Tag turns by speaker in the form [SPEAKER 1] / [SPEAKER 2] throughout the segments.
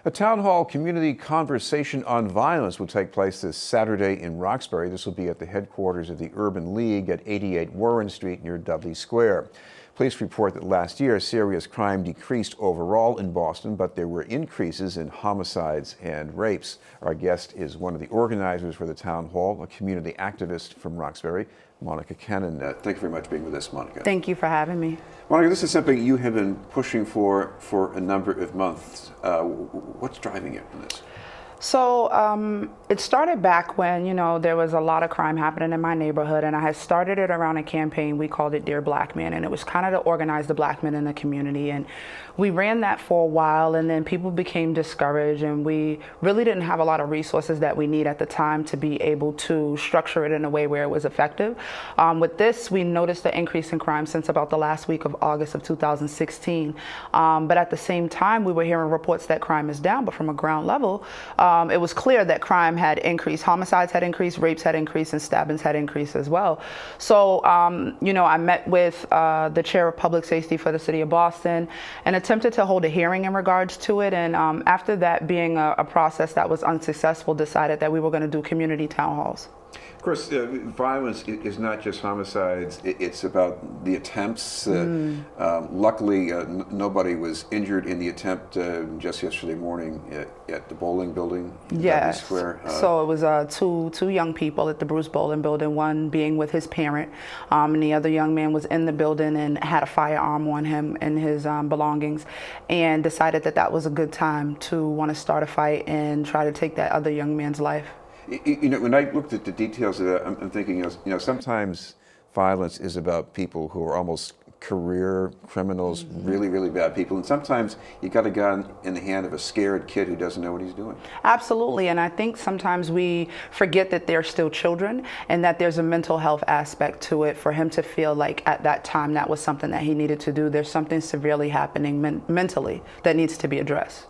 [SPEAKER 1] A town hall community conversation on violence will take place this Saturday in Roxbury. This will be at the headquarters of the Urban League at 88 Warren Street near Dudley Square. Police report that last year serious crime decreased overall in Boston, but there were increases in homicides and rapes. Our guest is one of the organizers for the town hall, a community activist from Roxbury, Monica Cannon. Thank you very much for being with us, Monica.
[SPEAKER 2] Thank you for having me.
[SPEAKER 1] Monica, this is something you have been pushing for a number of months. What's driving you in this?
[SPEAKER 2] So it started back when, there was a lot of crime happening in my neighborhood, and I had started it around a campaign. We called it Dear Black Men, and it was kind of to organize the black men in the community. And we ran that for a while, and then people became discouraged, and we really didn't have a lot of resources that we need at the time to be able to structure it in a way where it was effective. With this, we noticed an increase in crime since about the last week of August of 2016. But at the same time, we were hearing reports that crime is down, but from a ground level, it was clear that crime had increased, homicides had increased, rapes had increased, and stabbings had increased as well. So, I met with the chair of public safety for the city of Boston and attempted to hold a hearing in regards to it. And after that being a process that was unsuccessful, decided that we were going to do community town halls.
[SPEAKER 1] Of course, violence is not just homicides, it's about the attempts. Luckily, nobody was injured in the attempt just yesterday morning at the bowling building in Dudley Square.
[SPEAKER 2] So it was two young people at the Bruce Bowling building, one being with his parent, and the other young man was in the building and had a firearm on him and his belongings, and decided that that was a good time to want to start a fight and try to take that other young man's life.
[SPEAKER 1] When I looked at the details of that, I'm thinking, sometimes violence is about people who are almost career criminals, really, really bad people. And sometimes you got a gun in the hand of a scared kid who doesn't know what he's doing.
[SPEAKER 2] Absolutely. And I think sometimes we forget that they're still children and that there's a mental health aspect to it for him to feel like at that time that was something that he needed to do. There's something severely happening mentally that needs to be addressed.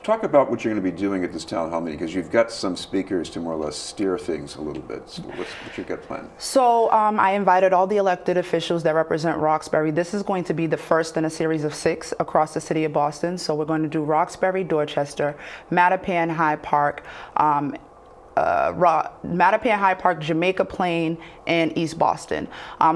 [SPEAKER 1] Talk about what you're going to be doing at this town hall meeting, because you've got some speakers to more or less steer things a little bit. So what's your gut plan?
[SPEAKER 2] So I invited all the elected officials that represent Roxbury. This is going to be the first in a series of 6 across the city of Boston. So we're going to do Roxbury, Dorchester, Mattapan, Hyde Park, Jamaica Plain, and East Boston.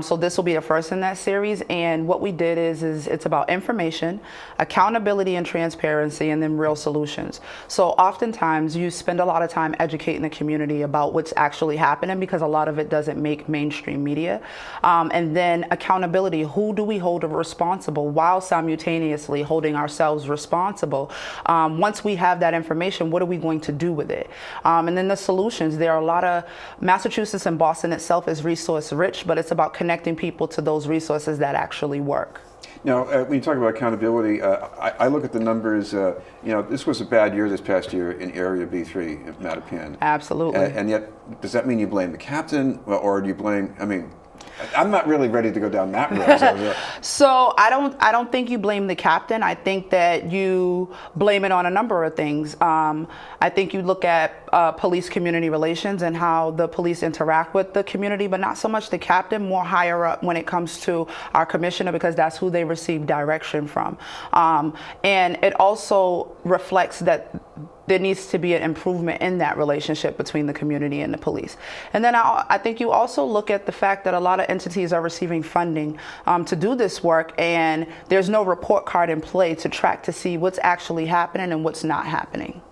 [SPEAKER 2] So this will be the first in that series. And what we did is it's about information, accountability and transparency, and then real solutions. So oftentimes you spend a lot of time educating the community about what's actually happening because a lot of it doesn't make mainstream media. And then accountability, who do we hold responsible while simultaneously holding ourselves responsible? Once we have that information, what are we going to do with it? And then the solutions, there are a lot of, Massachusetts and Boston itself is resource rich, but it's about connecting people to those resources that actually work.
[SPEAKER 1] Now, when you talk about accountability, I look at the numbers. This was a bad year this past year in Area B3 at Mattapan.
[SPEAKER 2] Absolutely.
[SPEAKER 1] And yet, does that mean you blame the captain, or do you blame? I'm not really ready to go down that road.
[SPEAKER 2] So I don't think you blame the captain. I think that you blame it on a number of things. I think you look at police community relations and how the police interact with the community, but not so much the captain, more higher up when it comes to our commissioner, because that's who they receive direction from. And it also reflects that there needs to be an improvement in that relationship between the community and the police. And then I think you also look at the fact that a lot of entities are receiving funding to do this work, and there's no report card in play to track to see what's actually happening and what's not happening.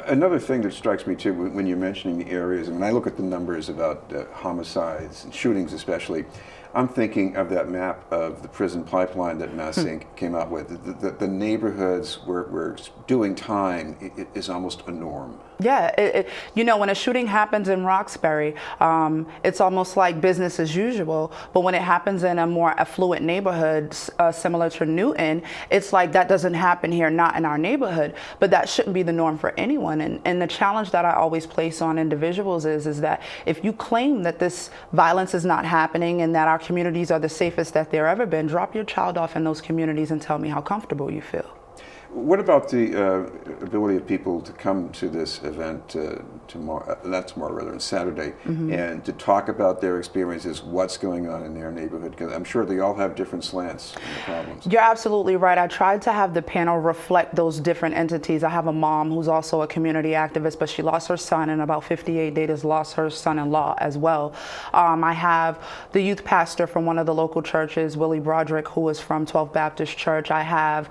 [SPEAKER 1] Another thing that strikes me too when you're mentioning the areas, and when I look at the numbers about homicides and shootings especially, I'm thinking of that map of the prison pipeline that Mass Inc. came out with. The neighborhoods where doing time is almost a norm.
[SPEAKER 2] Yeah, when a shooting happens in Roxbury, it's almost like business as usual. But when it happens in a more affluent neighborhood, similar to Newton, it's like that doesn't happen here, not in our neighborhood. But that shouldn't be the norm for anyone. And the challenge that I always place on individuals is that if you claim that this violence is not happening and that our communities are the safest that they've ever been, drop your child off in those communities and tell me how comfortable you feel.
[SPEAKER 1] What about the ability of people to come to this event tomorrow, not tomorrow, rather, on Saturday, and to talk about their experiences, what's going on in their neighborhood? Because I'm sure they all have different slants on the problems.
[SPEAKER 2] You're absolutely right. I tried to have the panel reflect those different entities. I have a mom who's also a community activist, but she lost her son, and about 58 days lost her son-in-law as well. I have the youth pastor from one of the local churches, Willie Broderick, who is from 12th Baptist Church. I have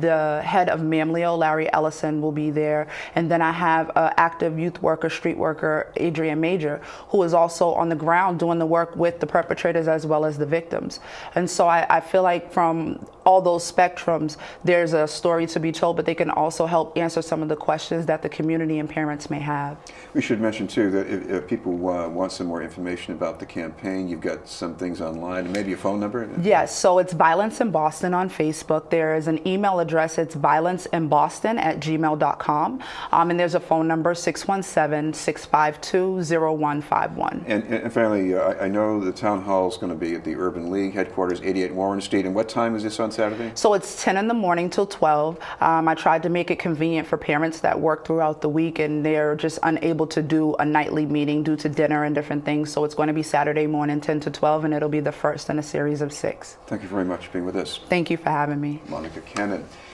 [SPEAKER 2] the head of Mamleo, Larry Ellison, will be there. And then I have an active youth worker, street worker, Adrian Major, who is also on the ground doing the work with the perpetrators as well as the victims. And so I feel like from all those spectrums, there's a story to be told, but they can also help answer some of the questions that the community and parents may have.
[SPEAKER 1] We should mention, too, that if people want some more information about the campaign, you've got some things online, and maybe a phone number?
[SPEAKER 2] Yes, so it's Violence in Boston on Facebook. There is an email address, it's violenceinboston@gmail.com. And there's a phone number, 617-652-0151.
[SPEAKER 1] And finally, I know the town hall is going to be at the Urban League headquarters, 88 Warren Street. And what time is this on Saturday?
[SPEAKER 2] So it's 10 in the morning till 12. I tried to make it convenient for parents that work throughout the week and they're just unable to do a nightly meeting due to dinner and different things. So it's going to be Saturday morning, 10 to 12, and it'll be the first in a series of 6.
[SPEAKER 1] Thank you very much for being with us.
[SPEAKER 2] Thank you for having me.
[SPEAKER 1] Monica Cannon.